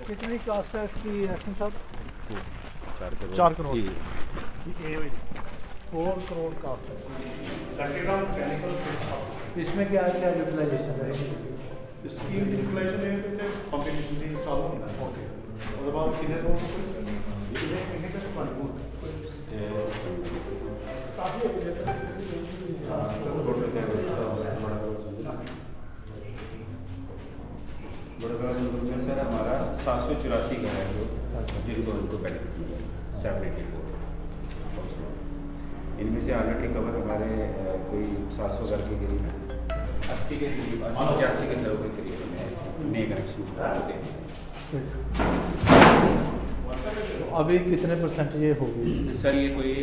कितनी कास्ट है इसकी एक्शन साहब? 4 करोड़। 4 करोड़ कास्ट है। इसमें क्या क्या यूटिलाइजेशन रहेगी? इसकी यूटिलाइजेशन है कि पंपिंग मशीनरी चालू होना है। ओके, उसके बाद कितने सौ ये कितने का पानी काफ़ी में सर हमारा 784 का है जो जिनको उनको बेनिफिट मिला 784। इनमें से ऑलरेडी कवर हमारे कोई 700 घर के करीब है, 80 के करीब 80-85 के घरों के करीब में नए कनेक्शन होते हैं। अभी कितने परसेंट ये होगी? सर ये कोई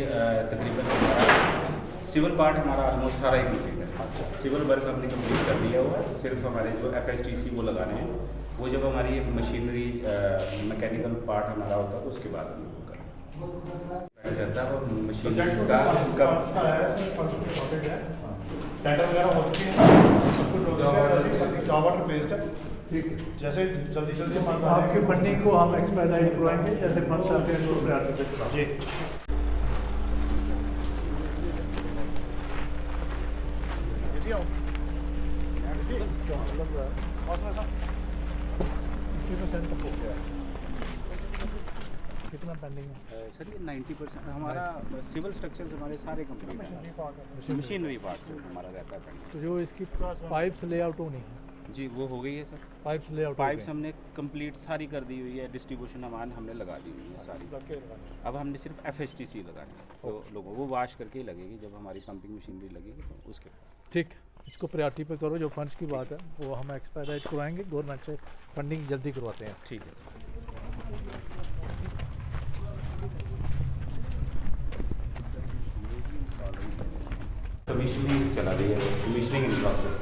तकरीबन हमारा सिविल पार्ट हमारा ऑलमोस्ट सारा ही कंप्लीट है। सिविल वर्क हमने कंप्लीट कर दिया हुआ है, सिर्फ हमारे जो FHTC वो लगाने हैं, वो जब हमारी मशीनरी मैकेनिकल पार्ट हमारा होता है तो उसके बाद हम वो करता है। और मशीनरी का टेंडर वगैरह हो चुके हैं, सब कुछ हो चुका है, जॉब ऑर्डर प्लेस्ड है। ठीक है, जैसे जल्दी जल्दी फंड्स आपकी फंडिंग को हम एक्सपेडाइट करवाएंगे, जैसे फंड्स आते हैं उसको प्रायोरिटी पे जी। इसका मतलब 50% तक हो गया। कितना पेंडिंग है? सर ये 90% हमारा सिविल स्ट्रक्चर्स हमारे सारे कंप्लीट है, मशीनरी पार्ट से हमारा रहता है पेंडिंग। तो जो इसकी पाइप्स लेआउट होनी है जी वो हो गई है सर। पाइप्स लेआउट पाइप्स हमने कंप्लीट सारी कर दी हुई है, डिस्ट्रीब्यूशन अमान हमने लगा दी हुई है सारी। अब हमने सिर्फ FHTC लगानी है, तो लोगों वो वॉश करके ही लगेगी जब हमारी पंपिंग मशीनरी लगेगी तो उसके बाद। ठीक, इसको प्रायोरिटी पे करो। जो फंड्स की बात है वो हम एक्सपेडाइट करवाएंगे, गवर्नमेंट से फंडिंग जल्दी करवाते हैं। ठीक है। कमीशनिंग चला रही है, कमीशनिंग इन प्रोसेस।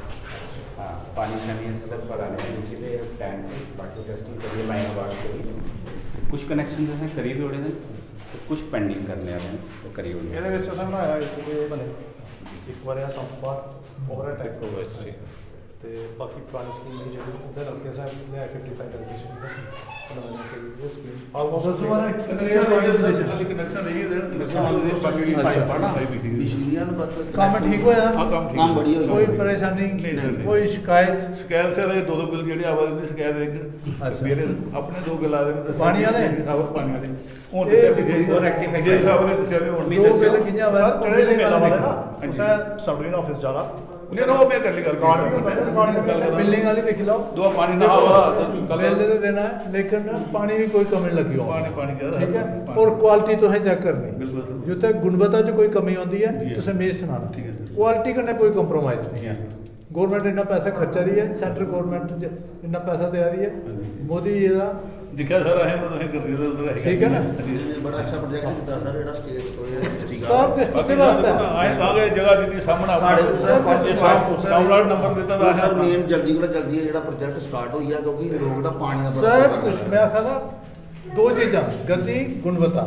हाँ, पानी नमी से सब लगाने के नीचे टैंक पे बाकी टेस्टिंग करिए, लाइन वॉश करिए। कुछ कनेक्शन जो है करीब हो रहे हैं, तो कुछ पेंडिंग करने आ रहे हैं तो करीब हो रहे ਇਹਦੇ ਵਿੱਚ ਅਸਾਂ ਬਣਾਇਆ ਇੱਕ ਬਣੇ ਇੱਕ ਵਾਰ ਆ ਸੰਪਾਰ ਓਵਰ ਟੈਕ ਹੋ ਗਿਆ ਤੇ ਬਾਕੀ ਪੁਰਾਣੀ ਸਕੀਮ ਦੀ ਜਿਹੜੀ ਉਹਦੇ ਨਾਲ ਕੇ ਸਾਹਿਬ ਨੇ 55 ਕਰਕੇ ਸੀ ਬਣਾਉਣਾ ਕਿ ਇਹ ਸਕੀਮ ਆਲਮੋਸਟ हमारा क्लियर नोटिफिकेशन कनेक्शन नहीं है बाकी की पाइप पढ़ना है भी बिजलियां काम ठीक होया, काम बढ़िया होया, कोई परेशानी कोई शिकायत? शिकायत से दो बिल जेडी आवाज की शिकायत एक मेरे अपने 2 बिल आ रहे पानी वाले? साबर पानी वाले वो rectify जे साहब ने दिखाया दो बिल किया हुआ है उसे सबरीन ऑफिस जाना नहीं नो मैं कर ली कर बिल्डिंग वाली देख लो, दो पानी ना आवा बिल दे देना है, लेकिन पानी की कोई कमी लगी हो। पानी ठीक है, और क्वालिटी तो है चेक करनी, बिल्कुल जिथे गुणवत्ता च कोई कमी होती है तुसें मेज सुनाना, ठीक है। क्वालिटी कन्नै कोई कंप्रोमाइज नहीं है। गवर्नमेंट इन्ना पैसा खर्चा दी है, सेंट्रल गवर्नमेंट इन्ना पैसा दे दी है, मोदी जी का दिखा सर है तो है कर दिया उधर ठीक है ना। बड़ा अच्छा प्रोजेक्ट किया सर एड़ा स्टेज तो ये सब किस के वास्ते आए आगे जगह दी सामने डाउनलोड नंबर देता था सर मेन जल्दी कोला जल्दी जेड़ा प्रोजेक्ट स्टार्ट होई है क्योंकि लोग दा पानी दा सब कुछ मैं आखा था दो चीज़ां, गति गुणवत्ता।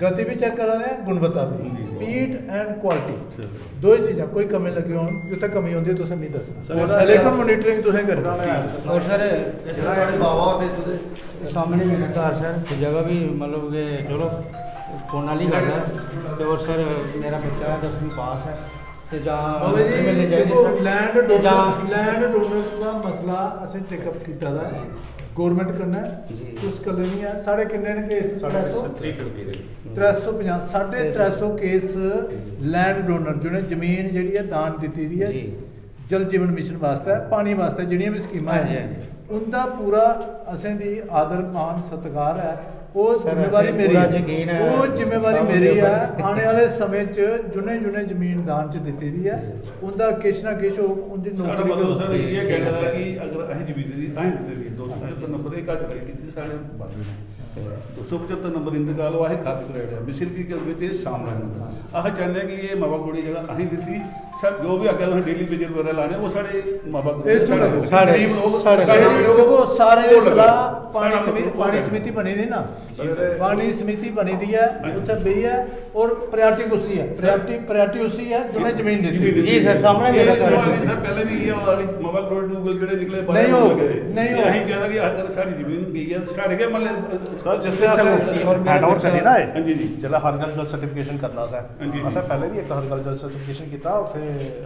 गति भी चेक करा दें, गुणवत्ता भी, स्पीड एंड क्वालिटी, दो ही चीज़ां। कोई कमी लगी हो जिथे कमी होती है तुसें नहीं दसना, लेकिन मॉनिटरिंग तुसें करना। और सर बाबा होते तो सामने मेरा घर सर जगह भी मतलब कि चलो फोन वाली गल है। तो और सर मेरा बच्चा 10वीं पास है तो जहाँ लैंड डोनर्स का मसला असें टेकअप किया था, गवर्नमेंट करना कुछ कल नहीं है। साढ़े किन्ने ने केस 350 350 केस लैंड डोनर जिन्हें जमीन जी है दान दी दी है जल जीवन मिशन वास्ते, पानी वास्ते जिहड़ियां भी स्कीमां हैं उनका पूरा असें दी आदर मान सत्कार है। वो जिम्मेवारी मेरी है, वो जिम्मेवारी मेरी है। आने वाले समय च जुने जुने जमीन दान च दी दी है उनका किश ना किश उनकी नौकरी मतलब सर ये कहना है कि अगर अहीं जमीन दी तां दी 275 नंबर एक आज की साढ़े 275 नंबर इंतकाल वो अहीं खाते कराया मिसिल की गल विच शाम रहना आह चाहते हैं कि ये मावा गोड़ी जगह अहीं दी सर जो भी आगे डेली विजिट वगैरह लाने वो साढ़े मापा साढ़े- गरीब लोग साढ़े- देखो सारे वो ਦੀ लगा। ਸਲਾਹ ਪਾਣੀ ਸਮਿਤੀ ਬਣੀ ਦੀ ਨਾ ਪਾਣੀ ਸਮਿਤੀ ਬਣੀ ਦੀ ਹੈ ਉੱਥੇ ਬਈ ਹੈ और प्रायोरिटी उसी है प्रायोरिटी उसी है जिन्हें जमीन दी थी जी सर सामने मेरा सर घर पहले भी ये मापा रोड डूबल ਜਿਹੜੇ ਨਿਕਲੇ नहीं हो ਨਹੀਂ ਅਸੀਂ ਕਹਿੰਦਾ ਕਿ ਅੱਜ ਸਾਡੀ ਜ਼ਮੀਨ ਗਈ ਹੈ ਛੱਡ ਕੇ ਮਤਲਬ सर जिसले हैंड ओवर करनी ना हाँ जी, जी। जिसले हरगल जल सर्टिफिकेशन करना सा हाँ जी, असें जी। पहले भी एक हरगल जल सर्टिफिकेशन किया उत्थे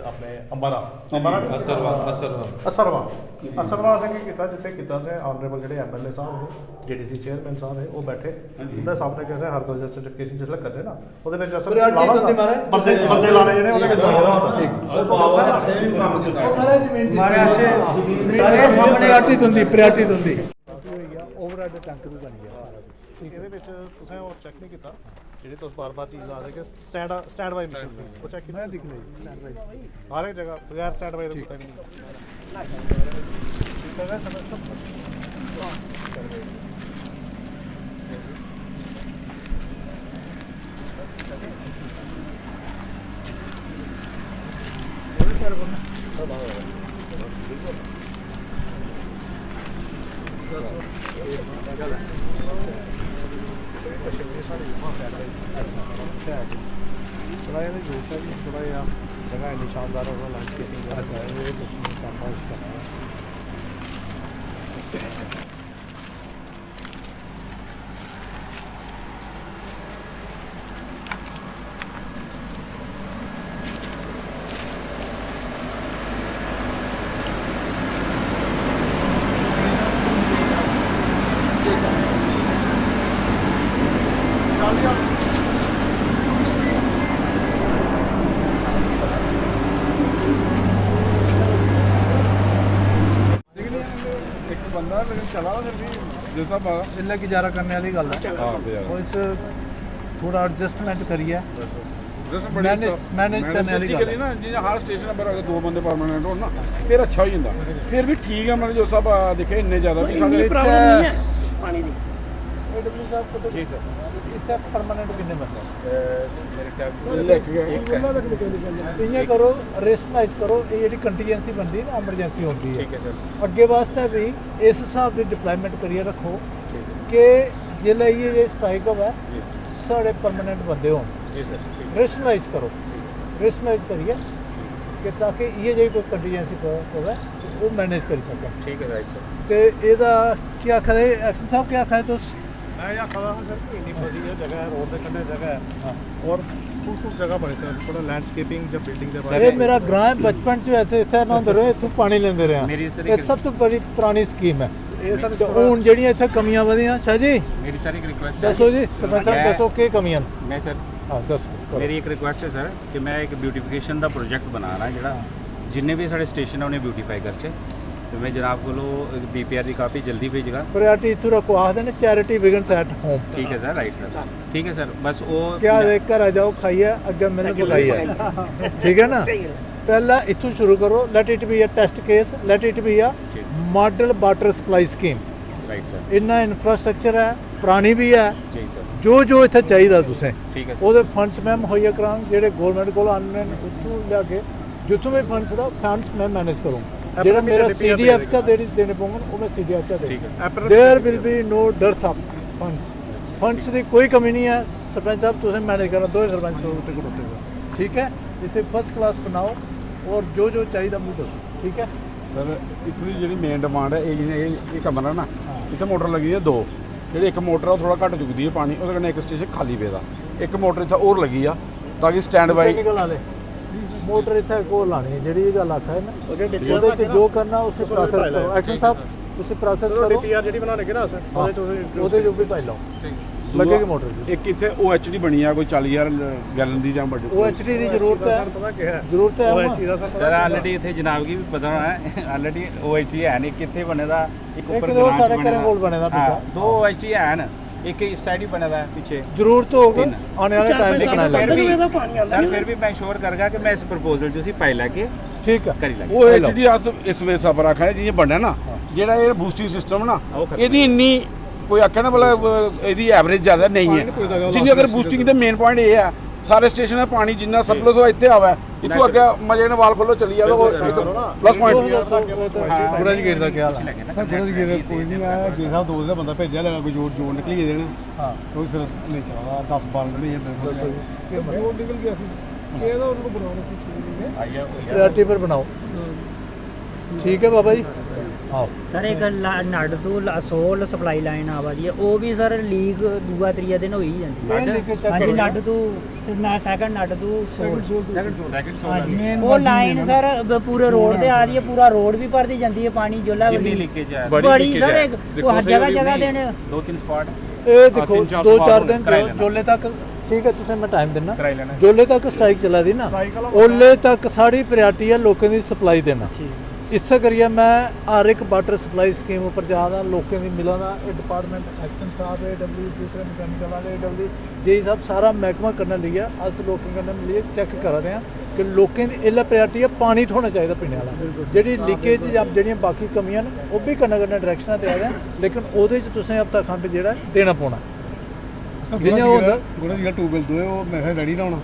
अपने अंबारा असरवा असरवा असें की किया जिथे किया से ऑनरेबल ਜਿਹੜੇ एमएलए साहब ने जेडीसी चेयरमैन साहब है वो बैठे ਉਹਦੇ ਸਾਹਮਣੇ कैसे हरगल जल सर्टिफिकेशन जिसले करते ना ਉਹਦੇ ਵਿੱਚ ਅਸਰ Priority ਹੁੰਦੀ ਮਹਾਰਾਜ। ਬੰਦੇ ਲਾਣੇ ਜਿਹੜੇ ਉਹਦੇ ਵਿੱਚ ਉਹ ਪਾਵਰ ਇੱਥੇ ਵੀ ਕੰਮ ਕੀਤਾ हमारे जमीन दी हमारे यहाँ से- प्रायोरिटी ਹੁੰਦੀ ओवरहेड टैंक भी बन गया सारा कुछ ਇਹਦੇ ਵਿੱਚ ਤੁਸੀਂ ਉਹ ਚੈੱਕ ਨਹੀਂ ਕੀਤਾ ਜਿਹੜੇ ਤੁਸੀਂ ਬਾਰ-ਬਾਰ ਚੀਜ਼ ਆ ਰਹੇ ਕਿ ਸਟੈਂਡ ਬਾਈ ਮਸ਼ੀਨ ਉਹ ਚੈੱਕ ਕੀਤਾ दिख रही ਹਰ ਇੱਕ ਜਗ੍ਹਾ ਬਗੈਰ ਸਟੈਂਡ ਬਾਈ ਦਾ ਪਤਾ ਵੀ थोड़ा ये जो है थोड़ा या जगह है शानदार और लैंडस्केपिंग अच्छा है ये तस्वीर का पास करना है ਇੱਕ ਬੰਦਾ ਲੇਕਿਨ ਚਲਾ ਫਿਰ ਵੀ ਜਿਸ ਤਰ੍ਹਾਂ इन्ना गुजारा करने वाली गल है और इस थोड़ा एडजस्टमेंट करिए मैनेज करने वाली गल ਨਾ ਜਿਵੇਂ ਹਰ ਸਟੇਸ਼ਨ ਨੰਬਰ ਅਗਰ ਦੋ ਬੰਦੇ ਪਰਮਾਨੈਂਟ ਹੋਣ ਨਾ ਫਿਰ ਅੱਛਾ ਹੋ ਜਾਂਦਾ ਫਿਰ ਵੀ ਠੀਕ ਹੈ ਮਤਲਬ ਜੋ ਸਭ ਦੇਖੇ ਇੰਨੇ ਜ਼ਿਆਦਾ ਵੀ ਸਾਡੇ प्रॉब्लम नहीं है पानी दी एडब्ल्यू साहब को ठीक है इतना परमानेंट कितने बंदे मेरे ख्याल से इयां करो रेशनलाइज करो ये जी कंटीजेंसी बनती है ना एमरजेंसी होती है ठीक है सर ਅੱਗੇ ਵਾਸਤੇ ਵੀ ਇਸ ਹਿਸਾਬ ਦੀ ਡਿਪਲੋਇਮੈਂਟ ਕਰੀਏ ਰੱਖੋ ਕਿ ਜਿਲੇ ਇਹ ਸਟ੍ਰਾਈਕ ਹੋਵੇ ਸਾਡੇ ਪਰਮਾਨੈਂਟ ਬੰਦੇ ਹੋਣ जी सर रेशनलाइज करो रेशनलाइज करिए कि ताकि ये जो कोई कंटीजेंसी होवे वो मैनेज कर सकें ठीक है राइट सर तो ਇਹਦਾ ਕੀ ਆਖਦੇ ਐਕਸ਼ਨ ਸਾਹਿਬ ਕੀ ਆਖਦੇ ਤੁਸੀਂ मैं यहाँ खड़ा हूँ सर कि इतनी बढ़िया जगह है रोड के कन्ने जगह है और खूबसूरत जगह बने सर थोड़ा लैंडस्केपिंग जब बिल्डिंग के ਇਹ ਮੇਰਾ ਗ੍ਰਾਂ ਹੈ ਬਚਪਨ ਚ ਐਸੇ ਇੱਥੇ ਨਹਾਉਂਦੇ ਰਹੇ ਇੱਥੋਂ ਪਾਣੀ ਲੈਂਦੇ ਰਹੇ ਮੇਰੀ ਹਾਂ ਸਰ ਇਹ ਇੱਕ- ਸਭ ਤੋਂ ਬੜੀ ਪੁਰਾਣੀ ਸਕੀਮ ਹੈ ये सर ਤੇ ਹੁਣ ਜਿਹੜੀਆਂ ਇੱਥੇ ਕਮੀਆਂ ਵਧੀਆਂ ਸ਼ਾਹ ਜੀ मेरी सर एक रिक्वेस्ट ਦੱਸੋ ਜੀ ਸਰਪੰਚ ਸਾਹਿਬ ਦੱਸੋ ਕੀ ਕਮੀਆਂ ਨੇ मैं सर ਹਾਂ ਦੱਸੋ ਮੇਰੀ ਇੱਕ ਰਿਕੁਐਸਟ ਹੈ ਸਰ ਕਿ ਮੈਂ ਇੱਕ ਬਿਊਟੀਫਿਕੇਸ਼ਨ ਦਾ ਪ੍ਰੋਜੈਕਟ ਬਣਾ ਰਹਾ ਜਿਹੜਾ ਜਿੰਨੇ ਵੀ ਸਾਡੇ ਸਟੇਸ਼ਨ ਆ ਉਹਨੇ ਬਿਊਟੀਫਾਈ ਕਰਚੇ ਤੇ ਮੈਂ ਜਨਾਬ ਕੋਲੋਂ ਬੀਪੀਆਰ ਦੀ ਕਾਪੀ ਜਲਦੀ ਭੇਜਗਾ ਪ੍ਰਾਇੋਰਟੀ ਇੱਥੋਂ ਰੱਖੋ ਆਖਦੇ ਨੇ ਚੈਰਿਟੀ ਬਿਗਨਸ ਐਟ ਹੋਮ ਠੀਕ ਹੈ ਸਰ ਰਾਈਟ ਸਰ ਠੀਕ ਹੈ ਸਰ ਬਸ ਉਹ क्या देख कर आ जाओ खाइए अगे मैंने बुलाई है ठीक है ना पहला इतों शुरू करो let it be a test case let it be a model water supply scheme right sir इन्ना इंफ्रास्ट्रक्चर है पुरानी भी है ਜੀ ਸਰ जो इत्थे चाहिए तुसें ਠੀਕ ਹੈ ਸਰ ਉਹਦੇ ਫੰਡਸ ਮੈਂ ਮੁਹੱਈਆ ਕਰਾਂਗੇ ਜਿਹੜੇ ਗਵਰਨਮੈਂਟ ਕੋਲ ਆਉਂਦੇ ਨੇ ਉੱਥੋਂ ਲਿਆ ਕੇ ਜਿੱਥੋਂ ਵੀ ਫੰਡਸ ਦਾ ਫੰਡਸ ਮੈਂ ਮੈਨੇਜ ਕਰੂੰ ਜਿਹੜਾ ਮੇਰਾ CDF ਚ ਦੇਣੇ ਪਊਗਾ ਉਹ ਮੈਂ CDF ਚ ਦੇ ਠੀਕ ਹੈ there will be no dearth of funds ਦੀ ਕੋਈ ਕਮੀ ਨਹੀਂ ਹੈ ਸਰਪੰਚ ਸਾਹਿਬ ਤੁਸੀਂ ਮੈਨੇਜ ਕਰਨਾ ਦੋ ਸਰਪੰਚ ਤੋਂ ਉੱਤੇ ਖੜੋਤੇ ਹੋ ਠੀਕ ਹੈ ਇੱਥੇ ਫਸਟ ਕਲਾਸ ਬਣਾਓ ਔਰ ਜੋ ਚਾਹੀਦਾ ਮੈਨੂੰ ਦੱਸੋ ਠੀਕ ਹੈ ਸਰ ਇੱਥੋਂ ਦੀ ਜਿਹੜੀ ਮੇਨ ਡਿਮਾਂਡ ਹੈ ਇਹ ਕਮਰਾ ਨਾ ਇੱਥੇ ਮੋਟਰ ਲੱਗੀ ਹੈ ਦੋ ਜਿਹੜੀ ਇੱਕ ਮੋਟਰ ਆ ਉਹ ਥੋੜਾ ਘੱਟ ਚੁੱਕਦੀ ਹੈ ਪਾਣੀ ਉਹਦੇ ਕੰਨੇ ਇੱਕ ਸਟੇਸ਼ਨ ਖਾਲੀ ਪਿਆ ਦਾ ਇੱਕ ਮੋਟਰ ਇੱਥੇ ਹੋਰ ਲੱਗੀ ਆ ਤਾਂ ਕਿ ਸਟੈਂਡ ਬਾਈ ਟੈਕਨੀਕਲ ਵਾਲੇ ਮੋਟਰ ਇੱਥੇ ਕੋਲ ਲਾਣੀ ਹੈ ਜਿਹੜੀ ਇਹ ਗੱਲ ਆਖਾ ਹੈ ਨਾ ਉਹਦੇ ਚ ਜੋ ਕਰਨਾ ਉਸੇ ਪ੍ਰੋਸੈਸ ਕਰੋ ਐਕਸ਼ਨ ਸਾਹਿਬ ਤੁਸੀਂ ਪ੍ਰੋਸੈਸ ਕਰੋ DPR ਜਿਹੜੀ ਬਣਾਉਣਗੇ ਨਾ ਸਰ ਉਹਦੇ ਚ ਉਹਦੇ ਜੋ ਵੀ ਭਾਈ ਲਾਓ ਲੱਗੇਗੀ ਮੋਟਰ ਜੀ ਇੱਕ ਇੱਥੇ OHD ਬਣੀ ਆ ਕੋਈ 40,000 ਗੈਲਨ ਦੀ ਜਾਂ ਵੱਡੀ OHD ਦੀ ਜ਼ਰੂਰਤ ਹੈ ਸਰ ਪਤਾ ਕੀ ਹੈ ਜ਼ਰੂਰਤ ਹੈ ਉਹ ਨਾ। ਚੀਜ਼ ਦਾ ਸਰ ਸਰ ਆਲਰੇਡੀ ਇੱਥੇ ਜਨਾਬ ਕੀ ਵੀ ਪਤਾ ਹੋਣਾ ਹੈ ਆਲਰੇਡੀ OHT ਹੈ ਨਹੀਂ ਕਿੱਥੇ ਬਣੇ ਦਾ ਇੱਕ ਇੱਕ ਉੱਪਰ ਦੋ ਗਰਾਂਚ ਸਾਡੇ ਬਣੇ ਘਰਾਂ ਕੋਲ ਬਣੇ ਦਾ ਹਾਂ, ਪਿੱਛੇ ਦੋ OHT ਹੈ ਨਾ ਇੱਕ ਇਸ ਸਾਈਡ ਹੀ ਬਣੇ ਦਾ ਪਿੱਛੇ ਜ਼ਰੂਰਤ ਹੋਊਗਾ ਤਿੰਨ। ਆਉਣੇ ਵਾਲੇ ਟਾਈਮ ਤੇ ਬਣਾਇਆ ਫਿਰ ਲੱਗਦਾ ਵੀ ਸਰ ਫਿਰ ਵੀ ਮੈਂ ਸ਼ੋਰ ਕਰਗਾ ਕਿ ਮੈਂ ਇਸ ਪ੍ਰਪੋਜ਼ਲ ਚ ਅਸੀਂ ਪਾਈ ਲੈ ਕੇ ਠੀਕ ਹੈ ਕਰੀ ਲਾਂਗੇ OHD ਇਸ ਵੇ ਸਫਰ ਆਖਿਆ ਜਿਵੇਂ ਬਣਿਆ ਨਾ ਜਿਹੜਾ ਇਹ ਬੂਸਟਿੰਗ ਸਿਸਟਮ ਨਾ ਉਹ ਖਤਮ ਇਹਦੀ ਇੰਨੀ ਕੋਈ ਆਖਿਆ ਨਾ ਮਤਲਬ ਇਹਦੀ ਐਵਰੇਜ ਜ਼ਿਆਦਾ ਨਹੀਂ ਹੈ ਜਿੰਨੀ ਅਗਰ ਬੂਸਟਿੰਗ ਦੇ ਮੇਨ ਪੁਆਇੰਟ ਇਹ ਆ ਸਾਰੇ ਸਟੇਸ਼ਨ ਦਾ ਪਾਣੀ ਜਿੰਨਾ ਸਰਪਲਸ ਹੋ ਇੱਥੇ ਆਵਾ इतों अगे मजे ने वाल खोलो चली जाओ प्लस पॉइंट ਗੁਰਜ ਗੀਰ ਦਾ ਕੀ ਹਾਲ ਹੈ ਸਰ ਗੁਰਜ ਗੀਰ ਕੋਈ ਨਹੀਂ ਆਇਆ ਜੇ ਸਾਹਿਬ ਦੋ ਦਾ ਬੰਦਾ ਭੇਜਿਆ ਲਗਾ ਕੋਈ ਜੋੜ ਨਿਕਲੀ ਗਏ ਦੇਣ ਹਾਂ ਕੋਈ ਸਿਰ ਨਹੀਂ ਚੱਲਦਾ 10 12 ਨਹੀਂ ਜਾਂਦਾ ਜੋੜ ਨਿਕਲ ਗਿਆ ਸੀ ਇਹਦਾ ਉਹਨਾਂ ਨੂੰ ਬਣਾਉਣਾ ਸੀ ਪ੍ਰਾਇੋਰਟੀ ਪਰ ਬਣਾਓ ਠੀਕ ਹੈ ਬਾਬਾ ਜੀ ਆਓ ਸਰ ਇੱਕ ਨੜ ਤੋਂ ਸੋਲ ਸਪਲਾਈ ਲਾਈਨ ਆਵਾਦੀ ਹੈ ਉਹ ਵੀ ਸਰ ਲੀਕ ਦੂਆ ਤਰੀਆ ਦਿਨ ਹੋਈ ਜਾਂਦੀ ਹਾਂਜੀ ਨੜ ਤੋਂ ਨਾ ਸੈਕੰਡ ਨੜ ਤੋਂ ਸੋਲ ਉਹ ਲਾਈਨ ਸਰ ਪੂਰੇ ਰੋਡ ਤੇ ਆ ਰਹੀ ਹੈ ਪੂਰਾ ਰੋਡ ਵੀ ਭਰਦੀ ਜਾਂਦੀ ਹੈ ਪਾਣੀ ਜੋਲਾ कितनी लीकेज है ਬੜੀ ਸਰ ਇੱਕ ਜਗ੍ਹਾ ਜਗ੍ਹਾ ਦੇ ਨੇ 2-3 स्पॉट ਇਹ ਦੇਖੋ 2-4 ਦਿਨ ਜੋਲੇ ਤੱਕ ਠੀਕ ਹੈ ਤੁਸੀਂ ਮੈਂ ਟਾਈਮ ਦਿੰਨਾ ਜੋਲੇ ਤੱਕ ਸਟ੍ਰਾਈਕ ਚਲਾ ਦੀ ਨਾ ਓਲੇ ਤੱਕ ਸਾਡੀ ਪ੍ਰਾਇੋਰਟੀ ਹੈ ਲੋਕਾਂ ਦੀ ਸਪਲਾਈ ਦੇਣਾ ਇਸੇ ਕਰੀਏ ਮੈਂ ਹਰ ਇੱਕ ਵਾਟਰ ਸਪਲਾਈ ਸਕੀਮ ਉੱਪਰ ਜਾਦਾ ਲੋਕਾਂ ਦੀ ਮਿਲਾਂਦਾ ਇਹ ਡਿਪਾਰਟਮੈਂਟ ਐਕਸ਼ਨ ਸਾਹਿਬ AW ਦੂਸਰੇ ਮਕੈਨੀਕਲ ਵਾਲੇ AW ਜੇ ਸਭ ਸਾਰਾ ਮਹਿਕਮਾ ਕਰਨ ਲਈ ਆ ਅਸੀਂ ਲੋਕਾਂ ਕਰਨ ਲਈ ਚੈੱਕ ਕਰਦੇ ਆ ਕਿ ਲੋਕਾਂ ਦੀ ਇਹਲਾ ਪ੍ਰਾਇੋਰਟੀ ਹੈ ਪਾਣੀ ਹੋਣਾ ਚਾਹੀਦਾ ਪੀਣੇ ਵਾਲਾ ਜਿਹੜੀ ਲੀਕੇਜ ਜਾਂ ਜਿਹੜੀਆਂ ਬਾਕੀ ਕਮੀਆਂ ਨੇ ਉਹ ਵੀ ਕਰਨਾ ਡਾਇਰੈਕਸ਼ਨਾਂ ਤੇ ਆ ਜਾਣ ਲੇਕਿਨ ਉਹਦੇ 'ਚ ਤੁਸੀਂ ਹਫ਼ਤਾ ਖੰਡ ਜਿਹੜਾ ਦੇਣਾ ਪਾਉਣਾ ਜਿਵੇਂ ਉਹ ਹੁੰਦਾ ਗੁਰਜ ਜਿਹੜਾ ਟੂਬਲ ਦੋਏ ਉਹ ਮੈਂ ਕਿਹਾ ਰੈਡੀ ਨਾ ਹੋਣਾ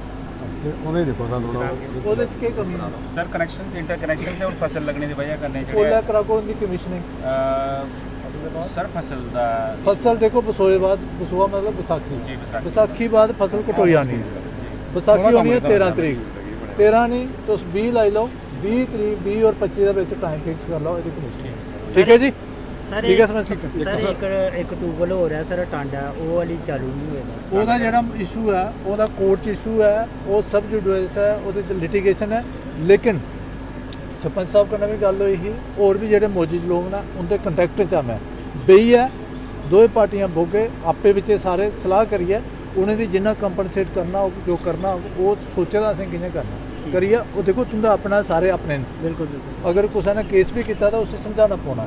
ਉਹਨੇ ਦੇਖੋ ਸਾਨੂੰ ਉਹਦੇ 'ਚ ਕੀ ਕਮੀ ਹੈ सर कनेक्शन इंटरकनेक्शन से और फसल लगने की वजह करने ਕੋਲਾ ਕਰਾਕੋ ਦੀ ਕਮਿਸ਼ਨਿੰਗ सर फसल ਦਾ ਫਸਲ ਦੇਖੋ ਬਸੋਏ ਬਾਅਦ ਬਸੋਆ ਮਤਲਬ ਵਿਸਾਖੀ ਜੀ ਵਿਸਾਖੀ ਵਿਸਾਖੀ ਬਾਅਦ ਫਸਲ ਕਟੋਈ ਆਣੀ ਹੈ ਵਿਸਾਖੀ ਹੋਣੀ ਹੈ 13 ਤਰੀਕ 13 ਨਹੀਂ ਤੁਸੀਂ 20 ਲਾਈ ਲਓ 20 ਤਰੀਕ 20 ਔਰ 25 ਦੇ ਵਿੱਚ ਟਾਈਮ ਫਿਕਸ ਕਰ ਲਓ ਇਹਦੀ ਕਮਿਸ਼ਨ ਠੀਕ ਹੈ ਜੀ ਸਰ ਠੀਕ ਹੈ ਸਮਝ ਸਰ ਇੱਕ ਟੂਬਲ ਹੋ ਰਿਹਾ ਸਰ ਟਾਂਡਾ ਉਹ ਵਾਲੀ ਚਾਲੂ ਨਹੀਂ ਹੋਏਗਾ ਉਹਦਾ ਜਿਹੜਾ ਇਸ਼ੂ ਹੈ ਉਹਦਾ ਕੋਰਟ 'ਚ ਇਸ਼ੂ ਹੈ ਉਹ ਸਬ ਜੁਡੀਸ ਹੈ ਉਹਦੇ 'ਚ ਲਿਟੀਗੇਸ਼ਨ ਹੈ ਲੇਕਿਨ ਸਰਪੰਚ ਸਾਹਿਬ ਨਾਲ ਵੀ ਗੱਲ ਹੋਈ ਸੀ ਹੋਰ ਵੀ ਜਿਹੜੇ ਮੌਜੂਦ ਲੋਕ ਨਾ ਉਹਦੇ ਕੰਟੈਕਟ 'ਚ ਆ ਮੈਂ ਬਈ ਹੈ ਦੋਵੇਂ ਪਾਰਟੀਆਂ ਬੋਗੇ ਆਪੇ ਵਿੱਚ ਸਾਰੇ ਸਲਾਹ ਕਰੀਏ ਉਹਨਾਂ ਦੀ ਜਿੰਨਾ ਕੰਪਨਸੇਟ ਕਰਨਾ ਉਹ ਜੋ ਕਰਨਾ ਉਹ ਸੋਚਦਾ ਅਸੀਂ ਕਿਵੇਂ ਕਰਨਾ ਕਰੀਏ ਉਹ ਦੇਖੋ ਤੁੰਦਾ ਆਪਣਾ ਸਾਰੇ ਆਪਣੇ ਬਿਲਕੁਲ ਅਗਰ ਕਿਸੇ ਨੇ ਕੇਸ ਵੀ ਕੀਤਾ ਤਾਂ ਉਸੇ ਸਮਝਾਉਣਾ ਪਾਉਣਾ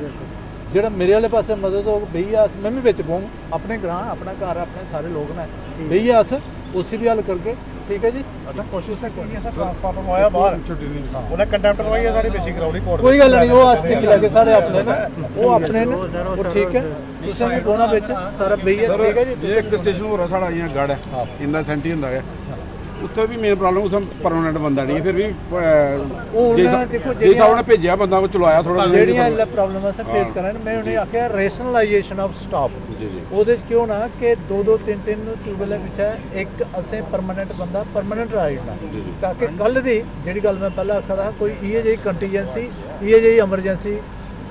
ਜਿਹੜਾ ਮੇਰੇ ਵਾਲੇ ਪਾਸੇ ਮਦਦ ਹੋ ਬਈ ਆਸ ਮੈਂ ਵੀ ਵਿੱਚ ਪਾਉਂ ਆਪਣੇ ਗ੍ਰਾਂ ਆਪਣਾ ਘਰ ਆਪਣੇ ਸਾਰੇ ਲੋਕ ਨੇ ਬਈ ਆਸ ਉਸੇ ਵੀ ਹੱਲ ਕਰਕੇ ਠੀਕ ਹੈ ਜੀ ਅਸਾਂ ਕੋਸ਼ਿਸ਼ ਤਾਂ ਕੀਤੀ ਅਸਾਂ ਟ੍ਰਾਂਸਫਾਰਮਰ ਹੋਇਆ ਬਾਹਰ ਛੁੱਟੀ ਨਹੀਂ ਉਹਨੇ ਕੰਟੈਂਪਟ ਲਵਾਈ ਹੈ ਸਾਡੀ ਵਿੱਚ ਹੀ ਕਰਾਉਣੀ ਕੋਰਟ ਕੋਈ ਗੱਲ ਨਹੀਂ ਉਹ ਆਸਤੇ ਕਿ ਲੱਗੇ ਸਾਡੇ ਆਪਣੇ ਨੇ ਉਹ ਆਪਣੇ ਨੇ ਉਹ ਠੀਕ ਹੈ ਤੁਸੀਂ ਵੀ ਕੋਨਾ ਵਿੱਚ ਸਾਰਾ ਬਈ ਹੈ ਠੀਕ ਹੈ ਜੀ ਜੇ ਇੱਕ ਸਟੇਸ਼ਨ ਹੋਰ ਆ ਸਾਡਾ અહીંયા ਗੜ ਹੈ ਇੰਨਾ ਸੈਂਟੀ ਹੁੰਦਾ ਹੈ ਉੱਥੇ ਵੀ ਮੇਨ ਪ੍ਰੋਬਲਮ ਉੱਥੇ ਪਰਮਾਨੈਂਟ ਬੰਦਾ ਨਹੀਂ ਫਿਰ ਵੀ ਜੇ ਸਾਹਿਬ ਨੇ ਭੇਜਿਆ ਬੰਦਾ ਉਹ ਚਲਾਇਆ ਥੋੜਾ ਜਿਹੜੀਆਂ ਇਹ ਪ੍ਰੋਬਲਮ ਅਸੀਂ ਫੇਸ ਕਰਾਂ ਮੈਂ ਉਹਨੇ ਆਖਿਆ ਰੈਸ਼ਨਲਾਈਜੇਸ਼ਨ ਆਫ ਸਟਾਫ ਉਹਦੇ 'ਚ ਕਿਉਂ ਨਾ ਕਿ 2-2 3-3 ਟਿਊਬਵੈੱਲਾਂ ਪਿੱਛੇ ਇੱਕ ਅਸੀਂ ਪਰਮਾਨੈਂਟ ਬੰਦਾ ਪਰਮਾਨੈਂਟ ਰਾਈਡਣਾ ਤਾਂ ਕਿ ਕੱਲ ਦੀ ਜਿਹੜੀ ਗੱਲ ਮੈਂ ਪਹਿਲਾਂ ਆਖਦਾ ਕੋਈ ਇਹ ਜਿਹੀ ਕੰਟੀਜੈਂਸੀ ਇਹ ਜਿਹੀ ਐਮਰਜੈਂਸੀ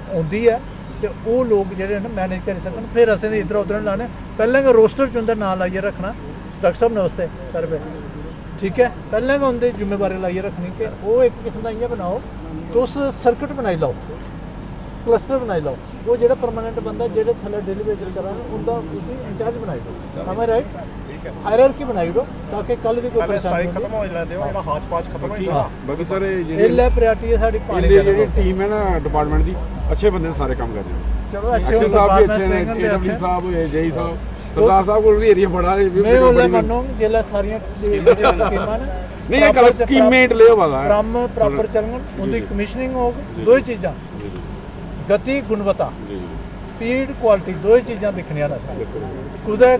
ਆਉਂਦੀ ਹੈ ਤੇ ਉਹ ਲੋਕ ਜਿਹੜੇ ਨੇ ਮੈਨੇਜ ਕਰ ਸਕਣ ਫਿਰ ਅਸੀਂ ਇੱਧਰ ਉੱਧਰ ਲਾਣੇ ਪਹਿਲਾਂ ਕਿ ਰੋਸਟਰ 'ਚ ਅੰਦਰ ਨਾਂ ਲਾਈਏ ਰੱਖਣਾ ਡਾਕਟਰ ਸਾਹਿਬ ਨਮਸਤੇ ਕਰ ਪਏ ठीक है पहले का उनकी जिम्मेवारी लाइए रखनी कि वो एक किस्म का इं बनाओ तो उस सर्किट बनाई लो क्लस्टर बनाई लो वो जो परमानेंट बंदा जो थले डेली वेजर करा उनका उसी इंचार्ज बनाई दो हमें राइट हायरार्की बनाई दो ताकि कल की कोई परेशानी खत्म हो जाए ਜਿਹੜਾ ਹਾਚ ਪਾਚ ਖਤਮ ਹੋ ਗਿਆ ਬਾਕੀ ਸਾਰੇ ਇਹ ਲੈ ਪ੍ਰਾਇੋਰਟੀ ਹੈ ਸਾਡੀ ਪਾਣੀ ਦੀ ਜਿਹੜੀ ਟੀਮ ਹੈ ਨਾ ਡਿਪਾਰਟਮੈਂਟ ਦੀ ਅੱਛੇ ਬੰਦੇ ਸਾਰੇ ਕੰਮ ਕਰਦੇ ਨੇ ਚਲੋ ਅੱਛੇ ਸਾਹਿਬ ਵੀ ਅੱਛੇ ਨੇ AW ਸਾਹਿਬ ਜੇਈ ਸਾਹਿਬ ਸਰਦਾਰ ਸਾਹਿਬ ਕੋਲ ਵੀ ਏਰੀਆ ਬੜਾ ਹੈ ਮੈਂ ਉਹਲੇ ਮੰਨੋ ਜਿਹੜਾ ਸਾਰੀਆਂ ਸਕੀਮਾਂ ਨੇ ਨਹੀਂ ਇਹ ਗੱਲ ਸਕੀਮੇਟ ਲਿਓ ਵਾਲਾ ਕੰਮ ਪ੍ਰੋਪਰ ਚੱਲਣ ਉਹਦੀ ਕਮਿਸ਼ਨਿੰਗ ਹੋ ਦੋ ਹੀ ਚੀਜ਼ਾਂ ਗਤੀ ਗੁਣਵੱਤਾ ਸਪੀਡ ਕੁਆਲਿਟੀ ਦੋ ਹੀ ਚੀਜ਼ਾਂ ਦਿਖਣੀਆਂ ਨੇ ਕੁਦੇ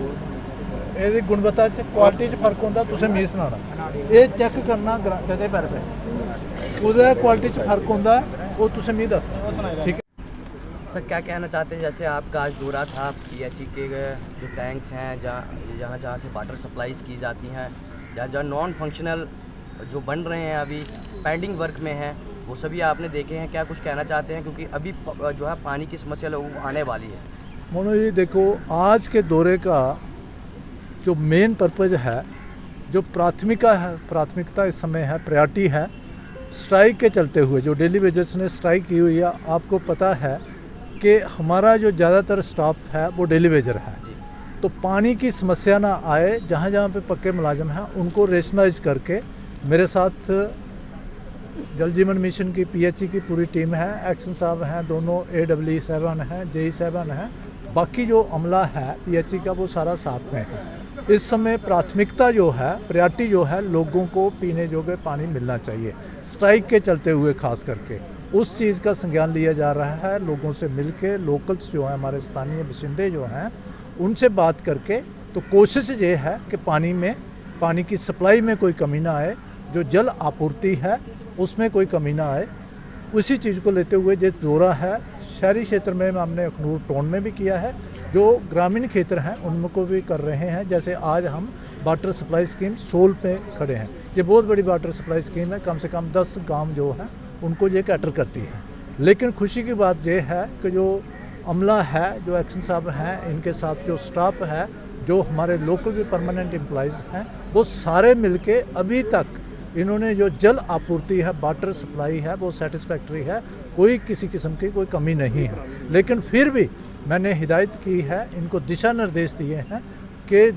ਇਹਦੀ ਗੁਣਵੱਤਾ 'ਚ ਕੁਆਲਿਟੀ 'ਚ ਫਰਕ ਹੁੰਦਾ ਤੁਸੀਂ ਮੀਂਹ ਸੁਣਾਉਣਾ ਇਹ ਚੈੱਕ ਕਰਨਾ ਕਿਤੇ ਪੈਰ ਪੈ ਉਹਦਾ ਕੁਆਲਿਟੀ 'ਚ ਫਰਕ ਹੁੰਦਾ ਉਹ ਤੁਸੀਂ ਮੀਂਹ ਦੱਸਣਾ ਠੀਕ ਹੈ सर क्या कहना चाहते हैं जैसे आपका आज दौरा था PHE के जो टैंक्स हैं जहाँ से वाटर सप्लाईज की जाती हैं जहाँ नॉन फंक्शनल जो बन रहे हैं अभी पेंडिंग वर्क में हैं वो सभी आपने देखे हैं क्या कुछ कहना चाहते हैं क्योंकि अभी जो है पानी की समस्या लोगों को आने वाली है मोनो जी देखो आज के दौरे का जो मेन पर्पज़ है जो प्राथमिकता इस समय है प्रायोरिटी है स्ट्राइक के चलते हुए जो डेली वेजर्स ने स्ट्राइक की हुई है आपको पता है कि हमारा जो ज़्यादातर स्टाफ है वो डेली वेजर है तो पानी की समस्या ना आए जहाँ जहाँ पे पक्के मुलाजिम हैं उनको रेशनलाइज करके मेरे साथ जल जीवन मिशन की PHE की पूरी टीम है एक्शन साहब हैं दोनों AW साहबान हैं JE साहबान हैं बाकी जो अमला है PHE का वो सारा साथ में है इस समय प्राथमिकता जो है प्रायोरिटी जो है लोगों को पीने योग्य पानी मिलना चाहिए स्ट्राइक के चलते हुए खास करके उस चीज़ का संज्ञान लिया जा रहा है लोगों से मिलके लोकल्स जो हैं हमारे स्थानीय बाशिंदे जो हैं उनसे बात करके तो कोशिश ये है कि पानी की सप्लाई में कोई कमी ना आए जो जल आपूर्ति है उसमें कोई कमी ना आए, उसी चीज़ को लेते हुए जो दौरा है शहरी क्षेत्र में हमने अखनूर टाउन में भी किया है, जो ग्रामीण क्षेत्र हैं उनको भी कर रहे हैं। जैसे आज हम वाटर सप्लाई स्कीम सोल पे खड़े हैं, ये बहुत बड़ी वाटर सप्लाई स्कीम है, कम से कम 10 गांव जो हैं उनको ये कैटर करती है। लेकिन खुशी की बात यह है कि जो अमला है, जो एक्शन साहब हैं, इनके साथ जो स्टाफ है, जो हमारे लोकल भी परमानेंट एम्प्लॉइज़ हैं, वो सारे मिलके अभी तक इन्होंने जो जल आपूर्ति है, वाटर सप्लाई है, वो सेटिस्फैक्ट्री है, कोई किसी किस्म की कोई कमी नहीं है। लेकिन फिर भी मैंने हिदायत की है, इनको दिशा निर्देश दिए हैं कि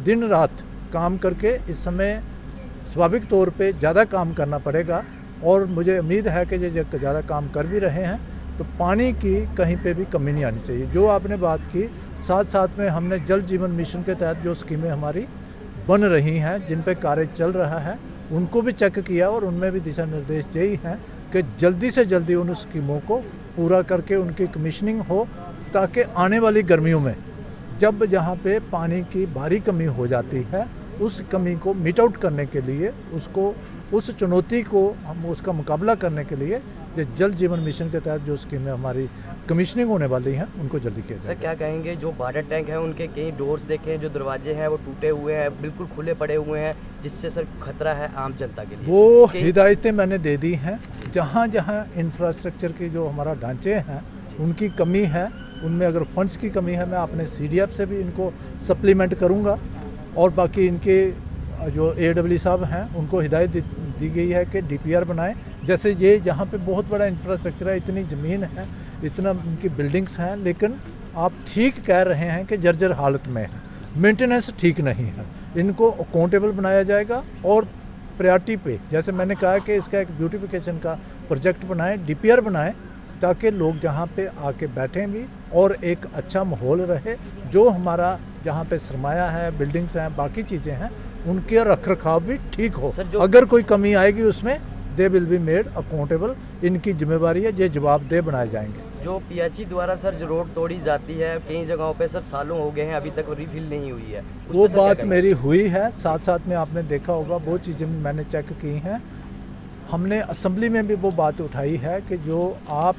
दिन रात काम करके इस समय स्वाभाविक तौर पे ज़्यादा काम करना पड़ेगा, और मुझे उम्मीद है कि ये ज़्यादा काम कर भी रहे हैं, तो पानी की कहीं पे भी कमी नहीं आनी चाहिए। जो आपने बात की, साथ साथ में हमने जल जीवन मिशन के तहत जो स्कीमें हमारी बन रही हैं, जिन पे कार्य चल रहा है, उनको भी चेक किया और उनमें भी दिशा निर्देश यही हैं कि जल्दी से जल्दी उन स्कीमों को पूरा करके उनकी कमीशनिंग हो, ताकि आने वाली गर्मियों में जब जहाँ पे पानी की भारी कमी हो जाती है, उस कमी को मीट आउट करने के लिए, उसको उस चुनौती को हम उसका मुकाबला करने के लिए जो जल जीवन मिशन के तहत जो स्कीमें हमारी कमीशनिंग होने वाली हैं उनको जल्दी किया जाए। सर क्या कहेंगे, जो वाटर टैंक है उनके कई डोर्स देखे हैं, जो दरवाजे हैं वो टूटे हुए हैं, बिल्कुल खुले पड़े हुए हैं, जिससे सर खतरा है आम जनता के लिए। वो हिदायतें मैंने दे दी हैं, जहाँ जहाँ इंफ्रास्ट्रक्चर की जो हमारा ढांचे हैं उनकी कमी है, उनमें अगर फंड्स की कमी है, मैं अपने CDF से भी इनको सप्लीमेंट करूँगा, और बाकी इनके जो AW साहब हैं उनको हिदायत दी गई है कि DPR बनाएं। जैसे ये जहाँ पे बहुत बड़ा इंफ्रास्ट्रक्चर है, इतनी ज़मीन है, इतना इनकी बिल्डिंग्स हैं, लेकिन आप ठीक कह रहे हैं कि जर्जर हालत में है, मेंटेनेंस ठीक नहीं है, इनको अकाउंटेबल बनाया जाएगा और प्रायोरिटी पे, जैसे मैंने कहा कि इसका एक ब्यूटिफिकेशन का प्रोजेक्ट बनाएं, DPR बनाएं, ताकि लोग जहाँ पे आके बैठें भी और एक अच्छा माहौल रहे। जो हमारा जहाँ पे सरमाया है, बिल्डिंग्स हैं, बाकी चीज़ें हैं, उनके रख रखाव भी ठीक हो। अगर कोई कमी आएगी उसमें they will be made accountable, इनकी जिम्मेवारी है, ये जवाबदेह बनाए जाएंगे। जो PHE द्वारा सर जो रोड तोड़ी जाती है कई जगहों पे सर, सालों हो गए हैं अभी तक रिफिल नहीं हुई है, वो बात मेरी हुई है। साथ साथ में आपने देखा होगा वो चीज़ें मैंने चेक की हैं। हमने असेंबली में भी वो बात उठाई है कि जो आप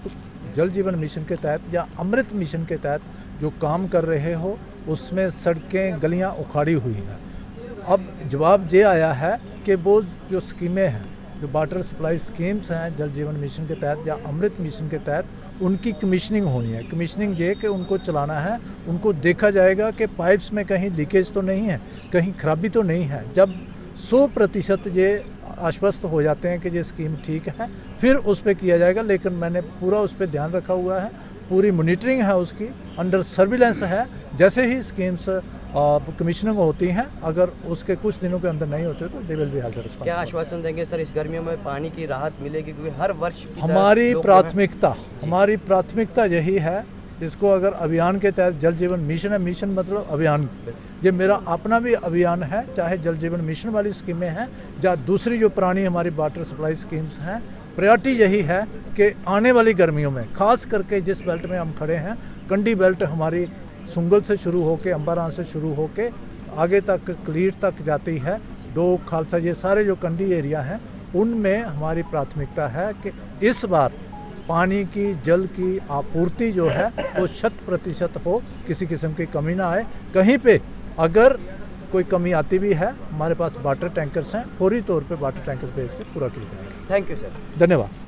जल जीवन मिशन के तहत या अमृत मिशन के तहत जो काम कर रहे हो, उसमें सड़कें गलियां उखाड़ी हुई हैं। अब जवाब ये आया है कि वो जो स्कीमें हैं, जो वाटर सप्लाई स्कीम्स हैं जल जीवन मिशन के तहत या अमृत मिशन के तहत, उनकी कमीशनिंग होनी है। कमीशनिंग ये कि उनको चलाना है, उनको देखा जाएगा कि पाइप्स में कहीं लीकेज तो नहीं है, कहीं खराबी तो नहीं है। जब 100% ये आश्वस्त हो जाते हैं कि ये स्कीम ठीक है, फिर उस पर किया जाएगा। लेकिन मैंने पूरा उस पर ध्यान रखा हुआ है, पूरी मॉनिटरिंग है उसकी, अंडर सर्विलेंस है। जैसे ही स्कीम्स कमीशनिंग होती हैं, अगर उसके कुछ दिनों के अंदर नहीं होते तो they will be held responsible. क्या आश्वासन देंगे सर, इस गर्मियों में पानी की राहत मिलेगी? क्योंकि हर वर्ष हमारी प्राथमिकता यही है। इसको अगर अभियान के तहत जल जीवन मिशन है, मिशन मतलब अभियान, ये मेरा अपना भी अभियान है, चाहे जल जीवन मिशन वाली स्कीमें हैं या दूसरी जो पुरानी हमारी वाटर सप्लाई स्कीम्स हैं। प्रायोरिटी यही है कि आने वाली गर्मियों में, खास करके जिस बेल्ट में हम खड़े हैं, कंडी बेल्ट हमारी सुंगल से शुरू होकर, अंबारां से शुरू होकर आगे तक कलीर तक जाती है, डोग, खालसा, ये सारे जो कंडी एरिया हैं, उनमें हमारी प्राथमिकता है कि इस बार पानी की, जल की आपूर्ति जो है वो 100% हो, किसी किस्म की कमी ना आए। कहीं पे अगर कोई कमी आती भी है, हमारे पास वाटर टैंकर्स हैं, फौरी तौर पे वाटर टैंकर्स भेज के पूरा किया जाएगा। Thank you sir. धन्यवाद।